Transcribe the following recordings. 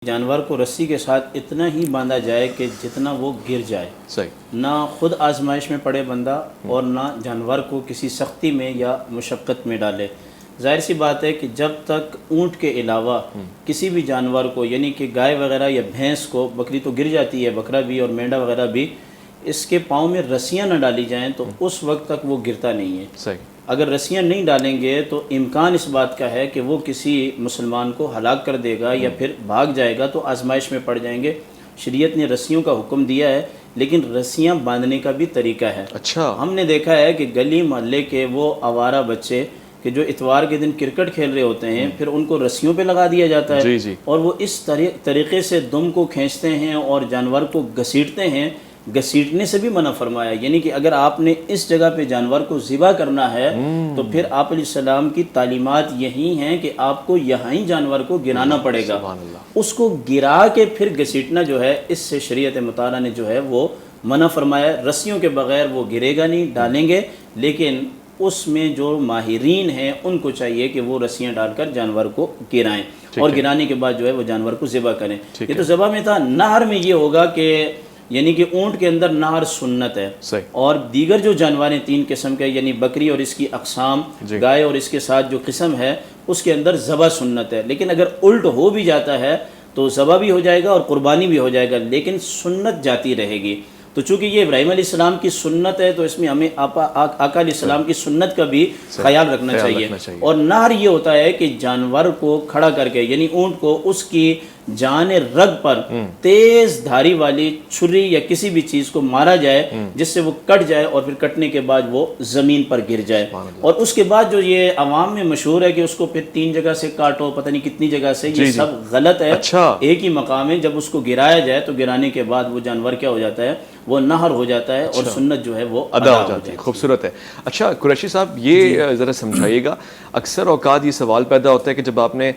جانور کو رسی کے ساتھ اتنا ہی باندھا جائے کہ جتنا وہ گر جائے. صحیح. نہ خود آزمائش میں پڑے بندہ اور نہ جانور کو کسی سختی میں یا مشقت میں ڈالے. ظاہر سی بات ہے کہ جب تک اونٹ کے علاوہ کسی بھی جانور کو، یعنی کہ گائے وغیرہ یا بھینس کو، بکری تو گر جاتی ہے، بکرا بھی اور مینڈا وغیرہ بھی، اس کے پاؤں میں رسیاں نہ ڈالی جائیں تو اس وقت تک وہ گرتا نہیں ہے. صحیح. اگر رسیاں نہیں ڈالیں گے تو امکان اس بات کا ہے کہ وہ کسی مسلمان کو ہلاک کر دے گا یا پھر بھاگ جائے گا تو آزمائش میں پڑ جائیں گے. شریعت نے رسیوں کا حکم دیا ہے، لیکن رسیاں باندھنے کا بھی طریقہ ہے. اچھا. ہم نے دیکھا ہے کہ گلی محلے کے وہ آوارہ بچے کہ جو اتوار کے دن کرکٹ کھیل رہے ہوتے ہیں، پھر ان کو رسیوں پہ لگا دیا جاتا ہے. جی جی. اور وہ اس طریقے سے دم کو کھینچتے ہیں اور جانور کو گھسیٹتے ہیں. گھسیٹنے سے بھی منع فرمایا، یعنی کہ اگر آپ نے اس جگہ پہ جانور کو ذبح کرنا ہے تو پھر آپ علیہ السلام کی تعلیمات یہی ہیں کہ آپ کو یہاں ہی جانور کو گرانا پڑے گا. سبحان اللہ. اس کو گرا کے پھر گھسیٹنا جو ہے، اس سے شریعت مطالعہ نے جو ہے وہ منع فرمایا. رسیوں کے بغیر وہ گرے گا نہیں، ڈالیں گے، لیکن اس میں جو ماہرین ہیں ان کو چاہیے کہ وہ رسیاں ڈال کر جانور کو گرائیں اور گرانے کے بعد جو ہے وہ جانور کو ذبح کریں. یہ تو ذبح میں تھا. نہر میں یہ ہوگا کہ یعنی کہ اونٹ کے اندر نہر سنت ہے. صحیح. اور دیگر جو جانور ہیں 3 قسم کے، یعنی بکری اور اس کی اقسام، گائے اور اس کے ساتھ جو قسم ہے، اس کے اندر ذبح سنت ہے. لیکن اگر الٹ ہو بھی جاتا ہے تو ذبح بھی ہو جائے گا اور قربانی بھی ہو جائے گا، لیکن سنت جاتی رہے گی. تو چونکہ یہ ابراہیم علیہ السلام کی سنت ہے تو اس میں ہمیں آقا علیہ السلام کی سنت کا بھی خیال رکھنا چاہیے. اور نہر یہ ہوتا ہے کہ جانور کو کھڑا کر کے، یعنی اونٹ کو، اس کی جان رگ پر تیز دھاری والی چھری یا کسی بھی چیز کو مارا جائے جس سے وہ کٹ جائے اور پھر کٹنے کے بعد وہ زمین پر گر جائے. اور اس کے بعد جو یہ عوام میں مشہور ہے کہ اس کو پھر 3 جگہ سے کاٹو، پتہ نہیں کتنی جگہ سے، یہ سب غلط ہے. ایک ہی مقام ہے. جب اس کو گرایا جائے تو گرانے کے بعد وہ جانور کیا ہو جاتا ہے، وہ نہر ہو جاتا ہے اور سنت جو ہے وہ ادا ہو جاتی ہے. خوبصورت ہے. اچھا قریشی صاحب، یہ ذرا سمجھائیے گا، اکثر اوقات یہ سوال پیدا ہوتا ہے کہ جب آپ نے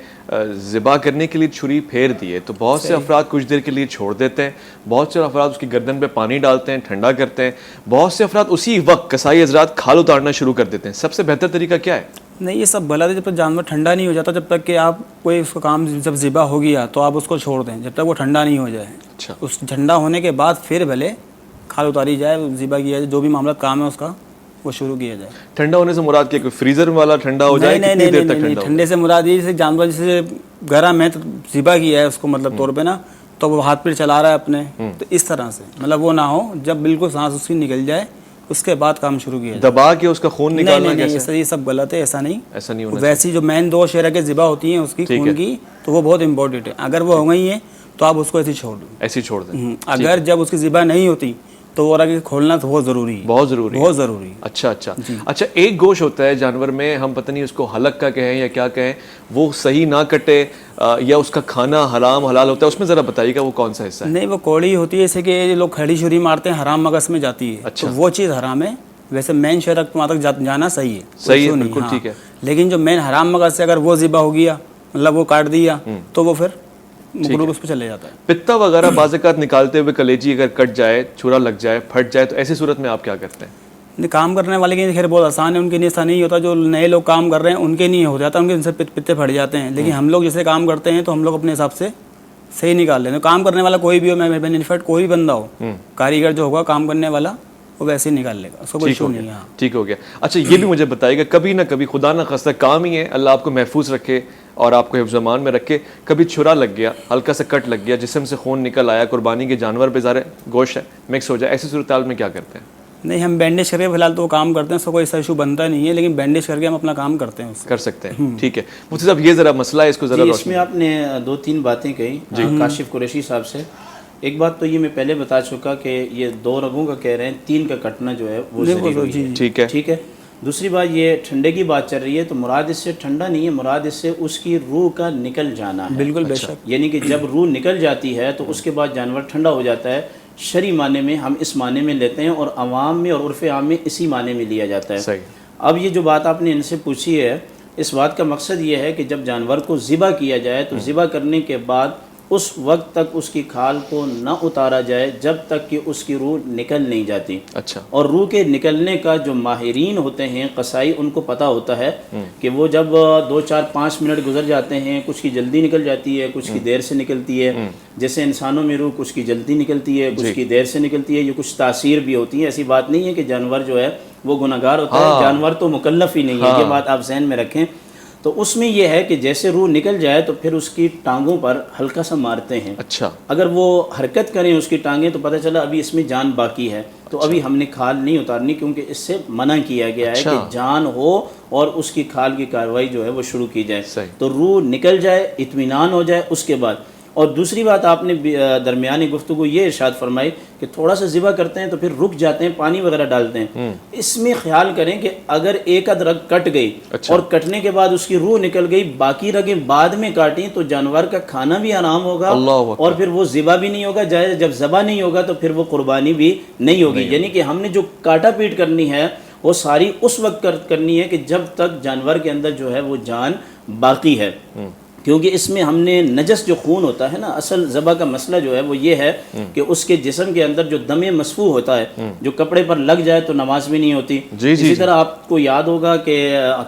ذبح کرنے کے لیے چھری پھیر دی ہے تو بہت سے افراد کچھ دیر کے لیے چھوڑ دیتے ہیں، بہت سے افراد اس کی گردن پہ پانی ڈالتے ہیں، ٹھنڈا کرتے ہیں، بہت سے افراد اسی وقت قصائی حضرات کھال اتارنا شروع کر دیتے ہیں. سب سے بہتر طریقہ کیا ہے؟ نہیں، یہ سب غلط ہے. جب تک جانور ٹھنڈا نہیں ہو جاتا، جب تک کہ آپ کوئی اس کا کام جب ذبح ہو گیا تو آپ اس کو چھوڑ دیں جب تک وہ ٹھنڈا نہیں ہو جائے. اچھا. اس ٹھنڈا ہونے کے بعد پھر بھلے کھال اتاری جائے، ذبح کیا جائے، جو بھی معاملات کام ہے اس کا وہ شروع کیا جائے. ٹھنڈا ہونے سے مراد کیا؟ کوئی فریزر والا ٹھنڈا ہو جائے؟ کتنی دیر تک ٹھنڈا؟ ٹھنڈے سے مراد یہ جیسے جانور جیسے گرم ہے تو ذبح کیا ہے اس کو، مطلب طور پہ نا، تو وہ ہاتھ پہ چلا رہا ہے اپنے، تو اس طرح سے مطلب وہ نہ ہو. جب بالکل سانس اس کی نکل جائے اس کے بعد کام شروع کیا جائے. دبا کے اس کا خون نکالنا کیسے؟ یہ سب غلط ہے. ایسا نہیں ہونا. ویسی جو مین 2 شرح کے ذبح ہوتی ہیں اس کی خون کی، تو وہ بہت امپورٹنٹ ہے. اگر وہ ہو گئی ہیں تو آپ اس کو ایسے چھوڑ دیں، ایسے چھوڑ دیں. اگر جب اس کی ذبح نہیں ہوتی تو وہ رگ کھولنا تو بہت ضروری ہے. بہت ضروری، بہت ضروری. اچھا اچھا. اچھا، ایک گوشت ہوتا ہے جانور میں، ہم پتہ نہیں اس کو حلق کا کہیں یا کیا کہیں، وہ صحیح نہ کٹے یا اس کا کھانا حرام حلال ہوتا ہے، اس میں ذرا بتائیے گا وہ کون سا حصہ ہے؟ نہیں، وہ کوڑی ہوتی ہے، جیسے کہ لوگ کھڑی چھری مارتے ہیں، حرام مغز میں جاتی ہے. اچھا. تو وہ چیز حرام ہے. ویسے مین شرح وہاں تک جانا صحیح ہے، صحیح ہے، بالکل ٹھیک ہے. لیکن جو مین حرام مغز سے اگر وہ ذبح ہو گیا، مطلب وہ کاٹ دیا، تو وہ پھر مغلوب اس پہ چلے جاتا ہے. پتا وغیرہ بعض اوقات نکالتے ہوئے کلیجی اگر کٹ جائے، چھرا لگ جائے، پھٹ جائے، تو ایسی صورت میں آپ کیا کرتے ہیں؟ کام کرنے والے کے خیر بہت آسان ہے، ان کے لیے ایسا نہیں ہوتا. جو نئے لوگ کام کر رہے ہیں ان کے نہیں ہو جاتا، ان کے ان سے پتے پھٹ جاتے ہیں. لیکن ہم لوگ جیسے کام کرتے ہیں تو ہم لوگ اپنے حساب سے صحیح نکال لیتے ہیں. کام کرنے والا کوئی بھی ہو، میں بینیفٹ کوئی بھی بندہ ہو، کاریگر جو ہوگا کام کرنے والا وہ ویسے ہی نکال لے گا، اس کو کوئی ایشو نہیں ہے. ٹھیک ہو گیا. اچھا، یہ بھی مجھے بتائیے گا، کبھی نہ کبھی خدا نہ خواستہ کام ہی ہے، اللہ آپ کو محفوظ رکھے اور آپ کو حفظ امان میں رکھے، کبھی چھرا لگ گیا، ہلکا سا کٹ لگ گیا، جسم سے خون نکل آیا، قربانی کے جانور پہ ظاہر گوشت ہے، مکس ہو جائے، ایسی صورتحال میں کیا کرتے ہیں؟ نہیں، ہم بینڈیج کر کے فی الحال تو وہ کام کرتے ہیں، اس کو کوئی ایسا ایشو بنتا نہیں ہے، لیکن بینڈیج کر کے ہم اپنا کام کرتے ہیں. کر سکتے ہیں. ٹھیک ہے. مفتی صاحب، یہ ذرا مسئلہ ہے، اس کو ذرا اس میں آپ نے 2-3 باتیں کہی کاشف قریشی صاحب سے. ایک بات تو یہ میں پہلے بتا چکا کہ یہ 2 رگوں کا کہہ رہے ہیں، 3 کا کٹنا جو ہے وہ ضروری ہے. ٹھیک ہے. دوسری بات، یہ ٹھنڈے کی بات چل رہی ہے تو مراد اس سے ٹھنڈا نہیں ہے، مراد اس سے اس کی روح کا نکل جانا ہے. بالکل بے شک. یعنی کہ جب روح نکل جاتی ہے تو اس کے بعد جانور ٹھنڈا ہو جاتا ہے. شرعی معنی میں ہم اس معنی میں لیتے ہیں اور عوام میں اور عرف عام میں اسی معنی میں لیا جاتا ہے. اب یہ جو بات آپ نے ان سے پوچھی ہے، اس بات کا مقصد یہ ہے کہ جب جانور کو ذبح کیا جائے تو ذبح کرنے کے بعد اس وقت تک اس کی کھال کو نہ اتارا جائے جب تک کہ اس کی روح نکل نہیں جاتی. اچھا. اور روح کے نکلنے کا جو ماہرین ہوتے ہیں قصائی ان کو پتہ ہوتا ہے کہ وہ جب 2 4 5 منٹ گزر جاتے ہیں، کچھ کی جلدی نکل جاتی ہے، کچھ کی دیر سے نکلتی ہے. جیسے انسانوں میں روح کچھ کی جلدی نکلتی ہے، کچھ کی دیر سے نکلتی ہے. یہ کچھ تاثیر بھی ہوتی ہے. ایسی بات نہیں ہے کہ جانور جو ہے وہ گناہگار ہوتا ہے، جانور تو مکلف ہی نہیں ہے، یہ بات آپ ذہن میں رکھیں. تو اس میں یہ ہے کہ جیسے روح نکل جائے تو پھر اس کی ٹانگوں پر ہلکا سا مارتے ہیں. اچھا. اگر وہ حرکت کریں اس کی ٹانگیں تو پتہ چلا ابھی اس میں جان باقی ہے، تو ابھی ہم نے کھال نہیں اتارنی، کیونکہ اس سے منع کیا گیا ہے کہ جان ہو اور اس کی کھال کی کارروائی جو ہے وہ شروع کی جائے. تو روح نکل جائے، اطمینان ہو جائے اس کے بعد. اور دوسری بات آپ نے درمیانی گفتگو یہ ارشاد فرمائی کہ تھوڑا سا ذبح کرتے ہیں تو پھر رک جاتے ہیں، پانی وغیرہ ڈالتے ہیں. اس میں خیال کریں کہ اگر ایک آدھ رگ کٹ گئی اور کٹنے کے بعد اس کی روح نکل گئی، باقی رگیں بعد میں کاٹیں تو جانور کا کھانا بھی آرام ہوگا اور پھر وہ ذبح بھی نہیں ہوگا. جب ذبح نہیں ہوگا تو پھر وہ قربانی بھی نہیں ہوگی. یعنی کہ ہم نے جو کاٹا پیٹ کرنی ہے وہ ساری اس وقت کرنی ہے کہ جب تک جانور کے اندر جو ہے وہ جان باقی ہے. کیونکہ اس میں ہم نے نجس جو خون ہوتا ہے نا، اصل ذبح کا مسئلہ جو ہے وہ یہ ہے کہ اس کے جسم کے اندر جو دم مسفوح ہوتا ہے، جو کپڑے پر لگ جائے تو نماز بھی نہیں ہوتی. اسی طرح آپ کو یاد ہوگا کہ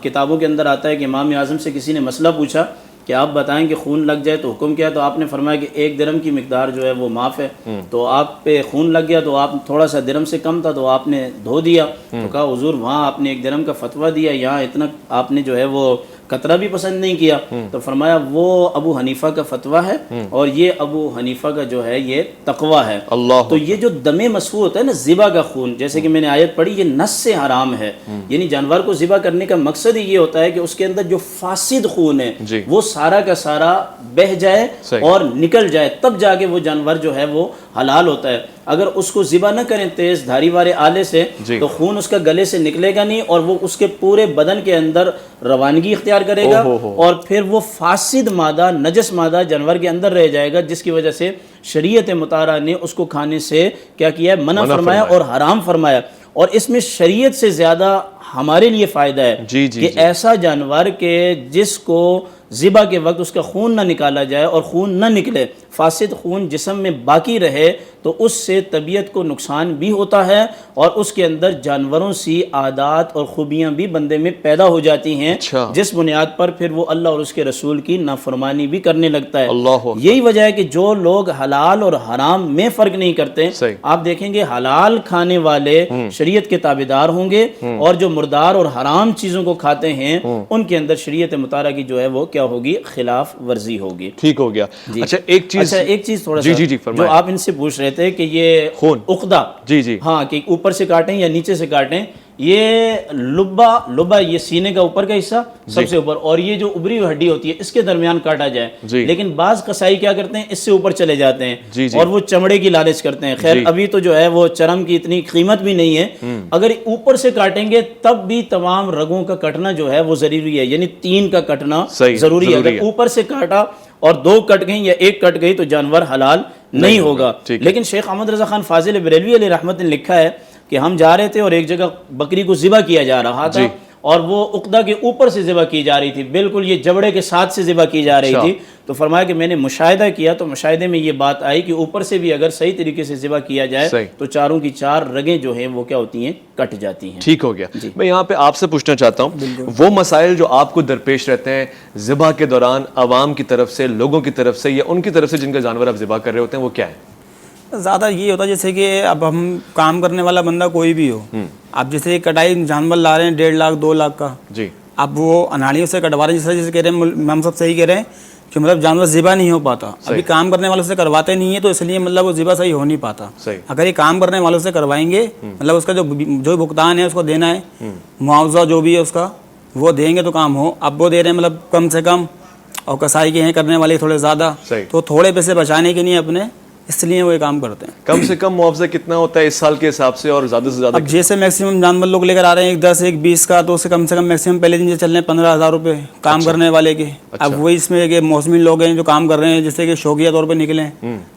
کتابوں کے اندر آتا ہے کہ امام اعظم سے کسی نے مسئلہ پوچھا کہ آپ بتائیں کہ خون لگ جائے تو حکم کیا؟ تو آپ نے فرمایا کہ 1 درہم کی مقدار جو ہے وہ معاف ہے. تو آپ پہ خون لگ گیا تو آپ تھوڑا سا درہم سے کم تھا تو آپ نے دھو دیا. تو کہا حضور وہاں آپ نے 1 درہم کا فتویٰ دیا، یہاں اتنا آپ نے جو ہے وہ قطرہ بھی پسند نہیں کیا. تو فرمایا وہ ابو حنیفہ کا فتویٰ ہے اور یہ ابو حنیفہ کا جو ہے یہ تقویٰ ہے. تو یہ جو دم مسفوح ہوتا ہے نا، ذبح کا خون، جیسے کہ میں نے آیت پڑھی، یہ نص سے حرام ہے. یعنی جانور کو ذبح کرنے کا مقصد ہی یہ ہوتا ہے کہ اس کے اندر جو فاسد خون ہے وہ سارا کا سارا بہہ جائے اور نکل جائے، تب جا کے وہ جانور جو ہے وہ حلال ہوتا ہے. اگر اس کو ذبح نہ کریں تیز دھاری والے آلے سے تو خون اس کا گلے سے نکلے گا نہیں اور وہ اس کے پورے بدن کے اندر روانگی اختیار کرے گا اور پھر وہ فاسد مادہ، نجس مادہ جانور کے اندر رہ جائے گا، جس کی وجہ سے شریعت مطہرہ نے اس کو کھانے سے کیا کیا ہے؟ منع فرمایا اور حرام فرمایا. اور اس میں شریعت سے زیادہ ہمارے لیے فائدہ ہے کہ ایسا جانور کہ جس کو ذبح کے وقت اس کا خون نہ نکالا جائے اور خون نہ نکلے، فاسد خون جسم میں باقی رہے تو اس سے طبیعت کو نقصان بھی ہوتا ہے اور اس کے اندر جانوروں سی عادات اور خوبیاں بھی بندے میں پیدا ہو جاتی ہیں، جس بنیاد پر پھر وہ اللہ اور اس کے رسول کی نافرمانی بھی کرنے لگتا ہے. یہی وجہ ہے کہ جو لوگ حلال اور حرام میں فرق نہیں کرتے، آپ دیکھیں گے حلال کھانے والے شریعت کے تابعدار ہوں گے اور جو مردار اور حرام چیزوں کو کھاتے ہیں ان کے اندر شریعت مطہرہ کی جو ہے وہ کیا ہوگی؟ خلاف ورزی ہوگی. ٹھیک ہو گیا. اچھا ایک چیز تھوڑا سا جو آپ ان سے پوچھ رہے تھے کہ یہ خون عقدہ، ہاں کہ اوپر سے کاٹیں یا نیچے سے کاٹیں، یہ لبا یہ سینے کا اوپر کا حصہ سب سے اوپر، اور یہ جو ابری ہوئی ہڈی ہوتی ہے اس کے درمیان کاٹا جائے. لیکن بعض قصائی کیا کرتے ہیں؟ اس سے اوپر چلے جاتے ہیں اور وہ چمڑے کی لالچ کرتے ہیں. خیر ابھی تو جو ہے وہ چرم کی اتنی قیمت بھی نہیں ہے. اگر اوپر سے کاٹیں گے تب بھی تمام رگوں کا کٹنا جو ہے وہ ضروری ہے، یعنی 3 کا کٹنا ضروری ہے. اگر اوپر سے کاٹا اور 2 کٹ گئیں یا 1 کٹ گئی تو جانور حلال نہیں ہوگا. لیکن شیخ احمد رضا خان فاضل بریلوی علیہ رحمت نے لکھا ہے کہ ہم جا رہے تھے اور ایک جگہ بکری کو ذبح کیا جا رہا تھا اور وہ عقدہ کے اوپر سے ذبح کی جا رہی تھی، بالکل یہ جبڑے کے ساتھ سے ذبح کی جا رہی تھی. تو فرمایا کہ میں نے مشاہدہ کیا تو مشاہدے میں یہ بات آئی کہ اوپر سے بھی اگر صحیح طریقے سے ذبح کیا جائے تو چاروں کی 4 رگیں جو ہیں وہ کیا ہوتی ہیں؟ کٹ جاتی ہیں. ٹھیک ہو گیا. میں یہاں پہ آپ سے پوچھنا چاہتا ہوں وہ مسائل جو آپ کو درپیش رہتے ہیں ذبح کے دوران، عوام کی طرف سے، لوگوں کی طرف سے یا ان کی طرف سے جن کا جانور آپ ذبح کر رہے ہوتے ہیں، وہ کیا ہے؟ زیادہ یہ ہوتا ہے جیسے کہ اب ہم کام کرنے والا بندہ کوئی بھی ہو، اب جیسے کٹائی جانور لا رہے ہیں 1.5 لاکھ 2 لاکھ کا، اب وہ اناڑیوں سے کٹوا رہے ہیں، جیسے کہہ رہے ہیں ہم سب صحیح کہہ رہے ہیں کہ مطلب جانور ذبح نہیں ہو پاتا. ابھی کام کرنے والوں سے کرواتے نہیں ہیں تو اس لیے مطلب وہ ذبح صحیح ہو نہیں پاتا. اگر یہ کام کرنے والوں سے کروائیں گے مطلب اس کا جو بھگتان ہے اس کو دینا ہے، معاوضہ جو بھی ہے اس کا وہ دیں گے تو کام ہو. اب وہ دے رہے ہیں مطلب کم سے کم اور کسائی کے ہیں کرنے والے تھوڑے زیادہ، تو تھوڑے پیسے بچانے کے لیے اپنے اس لیے وہ یہ کام کرتے ہیں. کم سے کم معاوضہ کتنا ہوتا ہے اس سال کے حساب سے اور زیادہ سے زیادہ؟ اب جیسے میکسیمم جانور لوگ لے کر آ رہے ہیں 1 10 1 20 کا، تو اسے کم سے کم میکسیمم پہلے دن چل رہے ہیں 15,000 روپے کام کرنے والے کے. اب وہی اس میں کہ موسمی لوگ ہیں جو کام کر رہے ہیں جیسے کہ شوقیہ طور پہ نکلیں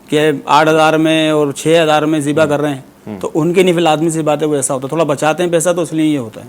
کہ 8,000 میں اور 6,000 میں ذبح کر رہے ہیں، تو ان کے نہیں پھر آدمی سے بات ہے وہ ایسا ہوتا ہے، تھوڑا بچاتے ہیں پیسہ تو اس لیے یہ ہوتا ہے.